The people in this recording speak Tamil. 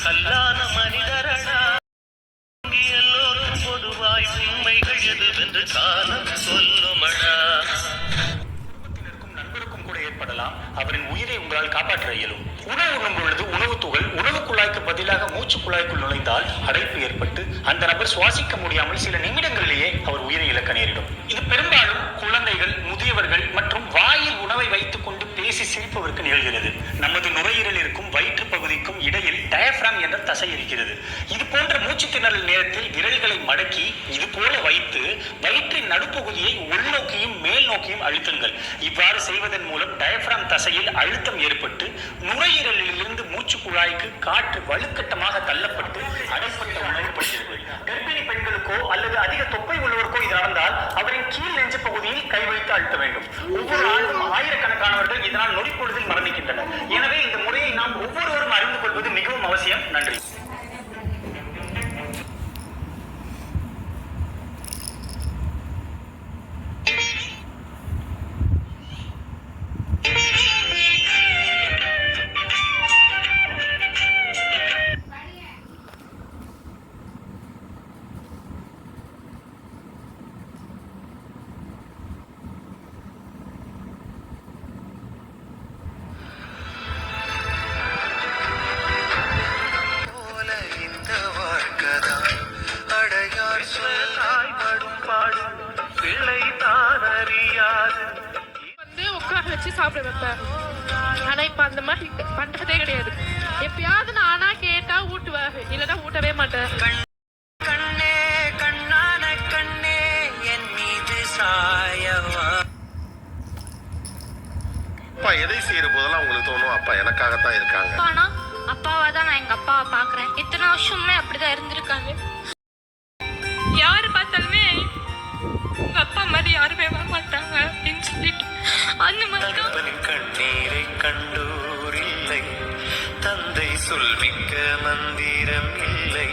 கல்லான மனிதரடா எல்லோரும் பொதுவாய் உண்மைகள் எதுவென்று காலம் சொல்லுமடா. நண்பருக்கும் கூட ஏற்படலாம். அவரின் உயிரை உங்களால் காப்பாற்ற இயலும். உணவு உண்ணும் பொழுது உணவு துகள் உணவு குழாய்க்கு பதிலாக மூச்சு குழாய்க்குள் நுழைந்தால் அடைப்பு ஏற்பட்டு அந்த நபர் சுவாசிக்க முடியாமல் சில நிமிடங்களிலேயே அவர் உயிரை இழக்க நேரிடும். இது பெரும்பாலும் குழந்தைகள், முதியவர்கள் மற்றும் வாயில் உணவை வைத்துக் கொண்டு பேசி சிரிப்பவருக்கு நிகழ்கிறது. நமது நுரையீரல் இருக்கும் வயிற்று பகுதிக்கும் இடையில் டயப்ராம் என்ற தசை இருக்கிறது. இது போன்ற மூச்சு திணறல் நேரத்தில் விரல்களை மடக்கி இது போல வைத்து வயிற்றின் நடுப்பகுதியை உள்நோக்கியும் மேல் நோக்கியும் அழுத்துங்கள். இவ்வாறு செய்வதன் மூலம் டயப்ராம் தசையில் அழுத்தம் ஏற்பட்டு நுரையீரலிலிருந்து மூச்சு குழாய்க்கு காற்று வலுக்கட்டமாக தள்ளப்பட்டு அடைப்பட்ட உணர்வுபடுகிறது. கர்ப்பிணி பெண்களுக்கோ அல்லது அதிக தொப்பை உள்ளவருக்கோ இது நடந்தால் அவரின் கீழ் நெஞ்சு பகுதியில் கை வைத்து அழுத்த வேண்டும். ஒவ்வொரு ஆண்டும் ஆயிரக்கணக்கானவர்கள் இதனால் நொடிப்பொழுதில் மரணிக்கின்றனர். எனவே இந்த முறையை நாம் ஒவ்வொருவரும் அறிந்து கொள்வது மிகவும் அவசியம். நன்றி. வச்சு சாப்பிட வைப்பேன். ஆனா இப்ப அந்த மாதிரி பண்றதே கிடையாது. எப்பயாவது நானா கேட்டா ஊட்டுவேன், இல்லைன்னா ஊட்டவே மாட்டேன். கண்ணே கண்ணான கண்ணே என் மீது சாயவா. அப்பா எதை செய்யற போதெல்லாம் உங்களுக்கு தோணும் அப்பா எனக்காகத்தான் இருக்காங்க. அப்பானா அப்பாவா தான் நான் எங்க அப்பாவை பாக்குறேன். இத்தனை வருஷமே அப்படிதான் இருந்திருக்காங்க. யாரு பார்த்தாலுமே உங்க அப்பா மாதிரி யாருமே வர மாட்டாங்க அப்படின்னு சொல்லிட்டு அந்த மாதிரி கண்ணீரை கண்டோர் இல்லை, தந்தை சொல்மிக்க மந்திரம் இல்லை.